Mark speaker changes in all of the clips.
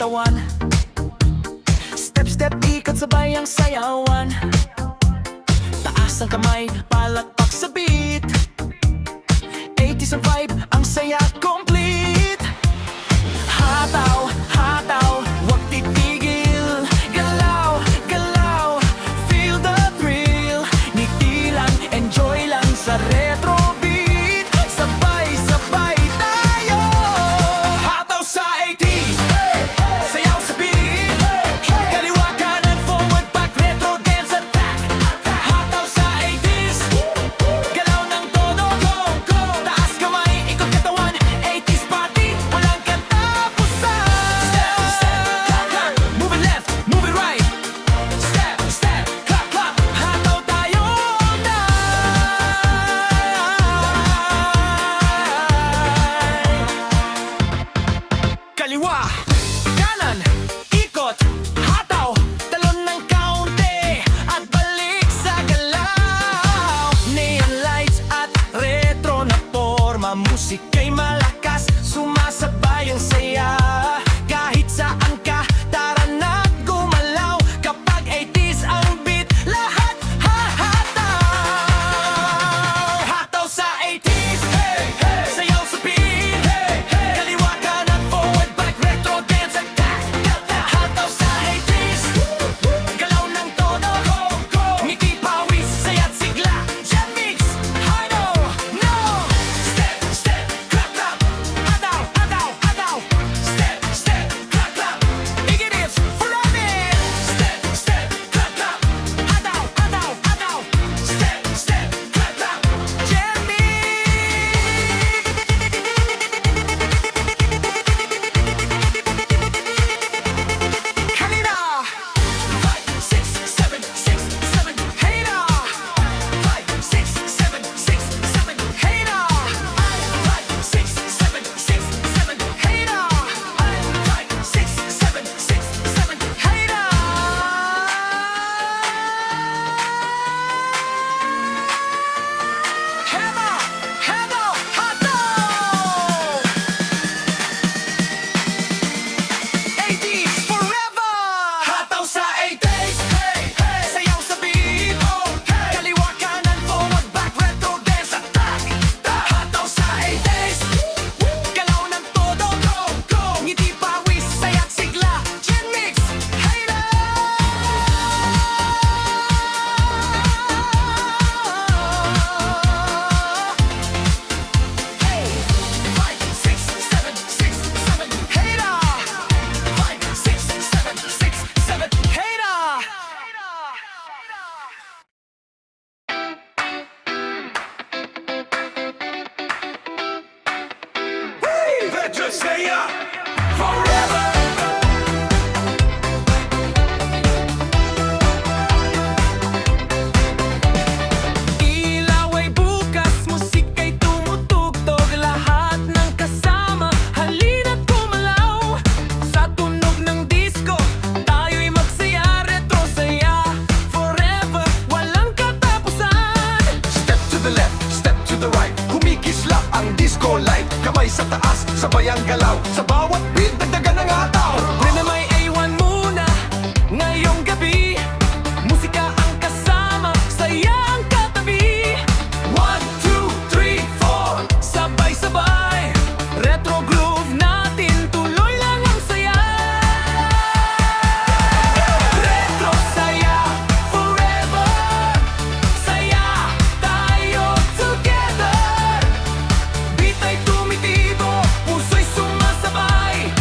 Speaker 1: katawan. Step, step, ikot sabay ang sayawan. Taas ang kamay, palakpak sa beat. 80s ang vibe, ang saya complete. Hataw, hataw, wag titigil. Galaw, galaw, feel the thrill. Ngiti lang, enjoy lang sa retro beat. Sabay, sabay tayo. Hataw sa 80s, sayaw sa beat. Kaliwa, kanan, forward, back, retro dance attack. Hataw sa 80s, galaw ng todo, go, go. Taas kamay, ikot katawan. 80s party, walang katapusan. Step, step, clap, clap. Move it left, move it right. Step, step, clap, clap. Hataw tayo all night. Kaliwa, kanan, ikot, hataw. Talon ng kaunti at balik sa galaw. Neon lights at retro na forma. Musika'y malakas, sumasabay ang saya. Kahit saan ka, tara na't gumalaw. Kapag 80s ang beat, lahat hahataw. Hataw sa 80s, hey, hey. Sayaw sa beat, hey, hey. Kaliwa, kanan, forward, back, retro dance attack. Hataw sa 80s, galaw ng todo, go, go. Ngiti, pawis, saya't sigla. Jam mix, I know, no. Step, step, clap, clap. Hataw, hataw, hataw. Step, step, clap, clap. Iginips, forever. Step, step, clap, clap. Hataw, hataw, hataw. Step, step, clap, clap. Jam mix. Kanina. 5, 6, 7, 6, 7. Hey na. 5, 6, 7, 6, 7. Hey na. 5, 6, 7, 6, 7. Hey na. 5, 6, 7, 6, 7. Hey na. Hammer, hammer, hataw. 80s forever. Hataw sa 80s, hey, hey. Sayaw sa beat, oh, hey. Kaliwa, kanan, forward, back, retro dance attack. Hataw sa 80s, galaw ng todo, go, go. Ngiti, pawis, saya't sigla. Gen mix, hey na. Hey, 5, 6, 7, 6, 7. Hey na. 5, 6, 7, 6, 7. Hey na. Let's just stay up forever. Ilaw ay bukas, musika'y tumutugtog. Lahat ng kasama, halina't gumalaw. Sa tunog ng disco, tayo'y magsaya. Retro saya, forever, walang katapusan.
Speaker 2: Step to the left, step to the right. Kumikislap ang disco light. Kamay sa taas, sabay ang galaw. Sa bawat beat, dagdagan ang hataw.
Speaker 1: Na may A1 muna, ngayong gabi. Musika ang kasama, saya ang katabi. 1, 2, 3, 4. Sabay-sabay, retro groove natin. Tuloy lang ang saya. Retro saya, forever. Saya tayo together. Beat ay tumitibo, puso'y sumasabay.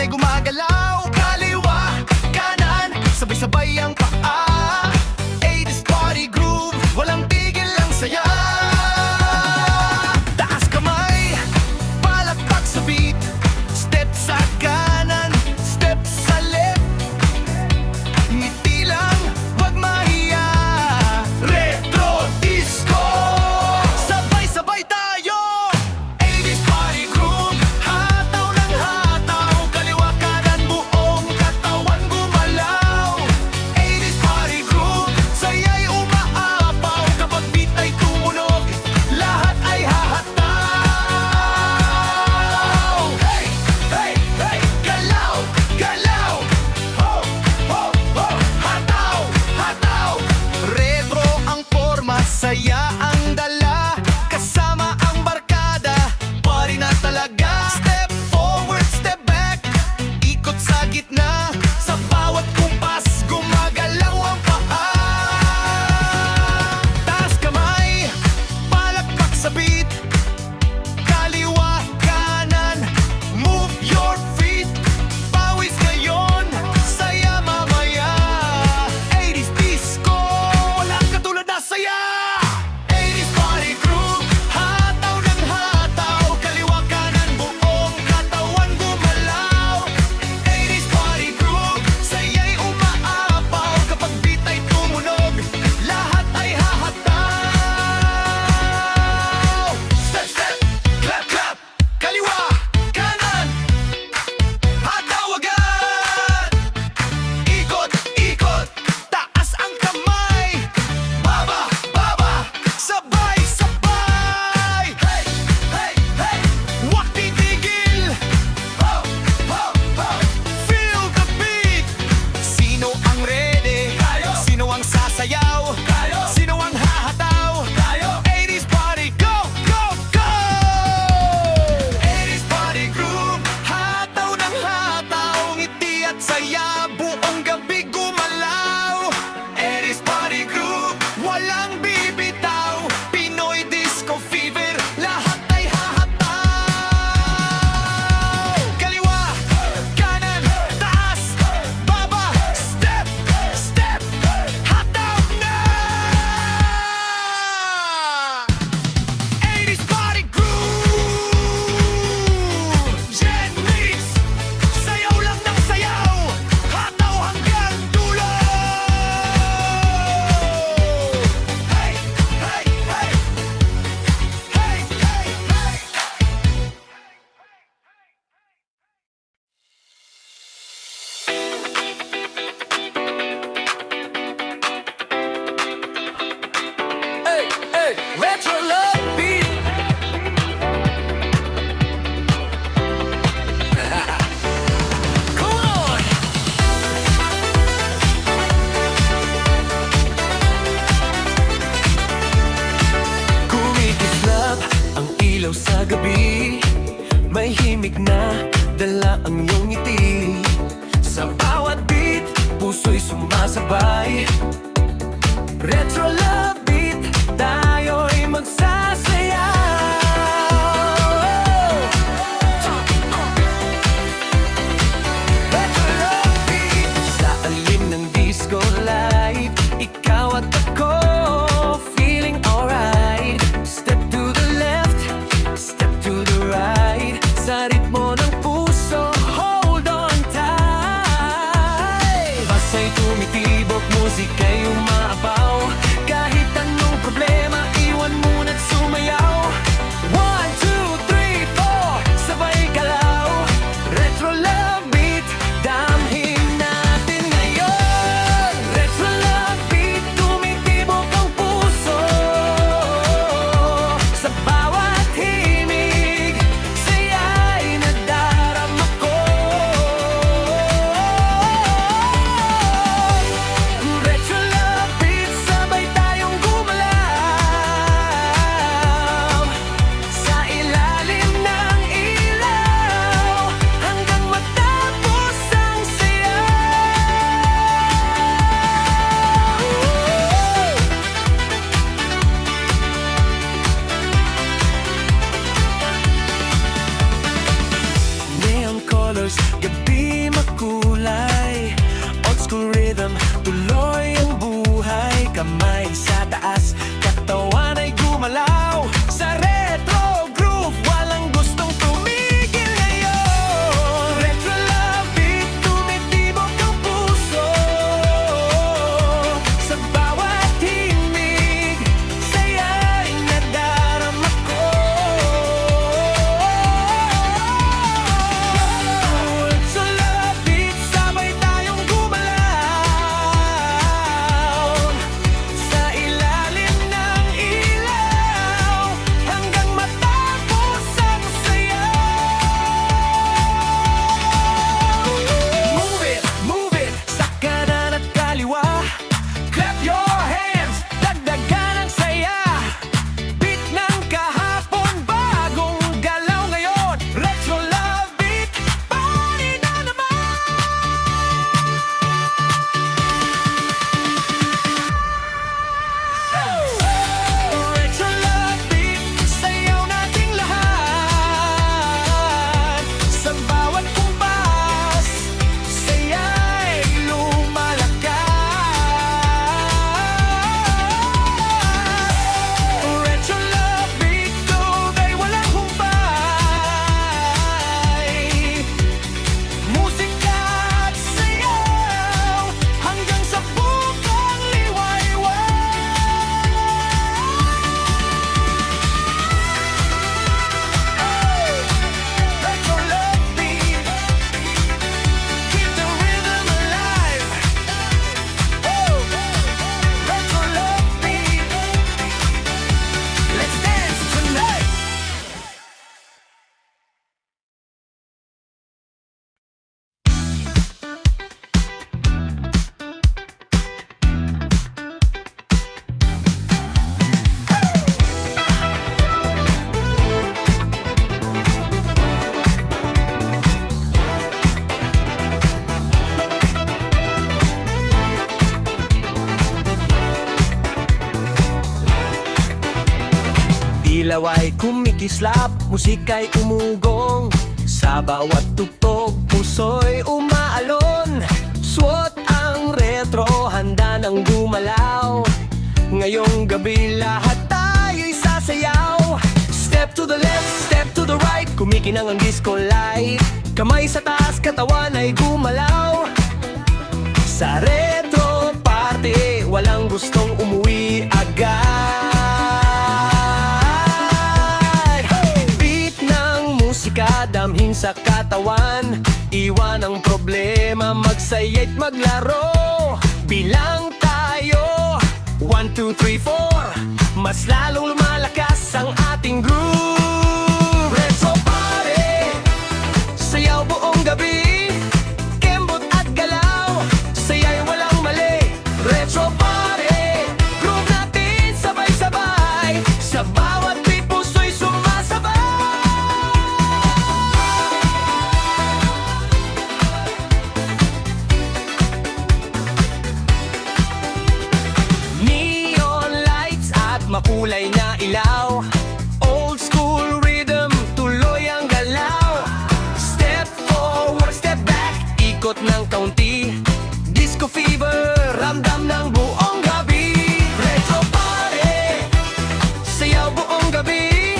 Speaker 1: ay gumagalaw. Kaliwa, kanan, sabay-sabay ang paa. 80s party groove, walang tigil ang saya. Taas kamay, palakpak sa beat. Step sa kanan, step sa left. Ngiti lang, wag mahiya. Retro disco, sabay-sabay tayo. 80s party groove, hataw ng hataw. Kaliwa kanan, buong katawan gumalaw. 80s party groove, saya'y umaapaw. Kapag beat ay tumunog, lahat ay hahataw. Hey, hey, hey, galaw, galaw. Ho, ho, ho, hataw, hataw. Retro ang forma, saya ang dala. Kasama ang barkada, party na talaga. Step forward, step back, ikot sa gitna. Sa bawat kumpas, gumagalaw ang paa. Taas kamay, palakpak sa beat. Kaliwa, kanan, move your feet. Pawis ngayon, saya mamaya. 80s disco, walang katulad na saya. 80s party groove, hataw ng hataw. Kaliwa, kanan, buong katawan gumalaw. 80s party groove, saya'y umaapaw. Kapag beat ay tumunog, lahat ay hahataw. Step, step, clap, clap. Kaliwa, kanan, hataw agad. Ikot, ikot, taas ang kamay. Baba, baba, sabay, sabay. Hey, hey, hey, wag titigil. Ho, ho, ho, feel the beat. Sino ang ready? Tayo. Sino ang sasayaw? Tayo. Sino ang hahataw? Tayo. 80s party, go, go, go! 80s party groove, hataw ng hataw. Ngiti at saya, buong gabi gumalaw. 80s party groove, walang bibitaw. Pinoy disco fever, lahat ay hahataw. Kaliwa, kanan, taas, baba, step, step, hataw na! 80s party groove, Gen Mix, sayaw lang ng sayaw, hataw hanggang dulo. Hey, hey, hey, hey, hey, hey. Hey, hey, retro love beat. Come on. Kumikislap ang ilaw sa gabi. May himig na dala ang iyong ngiti. Sa bawat beat, puso'y sumasabay. Retro love beat, tayo'y magsasayaw. Retro love beat, sa alim ng disco light. Ikaw at ako, feeling alright. Step to the left, step to the right. Sa ritmo ng puso, hold on tight. Basa'y tumitibok, musika'y umaapaw. Kahit anong problema, iwan muna't sumayaw. 1, 2, 3, 4, sabay galaw. Retro love beat, damhin natin ngayon. Retro love beat, tumitibok ang puso. Sa bawat himig, saya'y nadarama ko. Retro love beat, sabay tayong gumalaw. Sa ilalim ng ilaw, hanggang matapos ang sayaw. Neon colors, gabi dilaway kumikislap, musika'y umugong. Sa bawat tugtog, puso'y umaalon. Suot ang retro, handa ng gumalaw. Ngayong gabi lahat tayo'y sasayaw. Step to the left, step to the right, kumikinang ang disco light. Kamay sa taas, katawan ay gumalaw. Sa retro party, walang gustong umuwi agad. Beat ng musika, damhin sa katawan. Iwan ang problema, magsaya't maglaro. Bilang tayo, 1, 2, 3, 4. Mas lalong lumalakas ang ating groove. Retro party, sayaw buong gabi. Kembot at galaw, saya'y walang mali. Retro party, groove natin sabay-sabay. Sa bawat beat, puso'y sumasabay. Neon lights at makulay na ilaw. Old school rhythm, tuloy ang galaw. Step forward, step back, ikot ng kaunti. Disco fever, ramdam ng buong gabi. Retro party, sayaw buong gabi.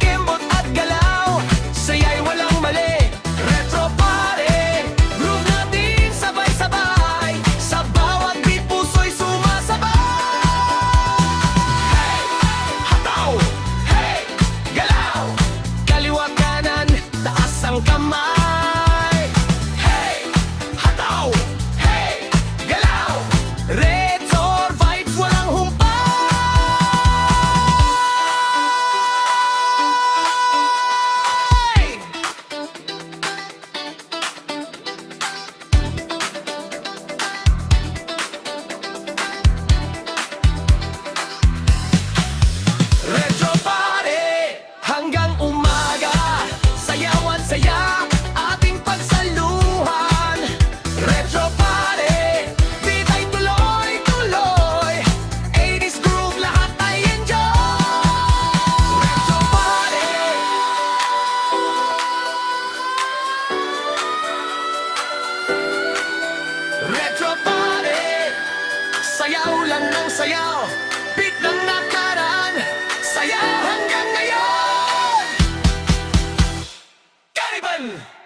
Speaker 1: Kembot at galaw, saya'y walang mali. Retro party, groove natin sabay-sabay. Sa bawat beat, puso'y sumasabay. Hey, hataw! Hey, galaw! Kaliwa kanan, taas ang kamay. Hey, hataw! Hey, galaw! Retro vibes, walang humpay. Retro party, hanggang umaga. Sayawan saya, ating pagsaluhan. Retro party, di tayo tuloy-tuloy. 80s groove, lahat ay enjoy. Retro party. Retro party, sayaw lang ng sayaw. Beat ng nakaraan, sayaw hanggang ngayon. Cannibal!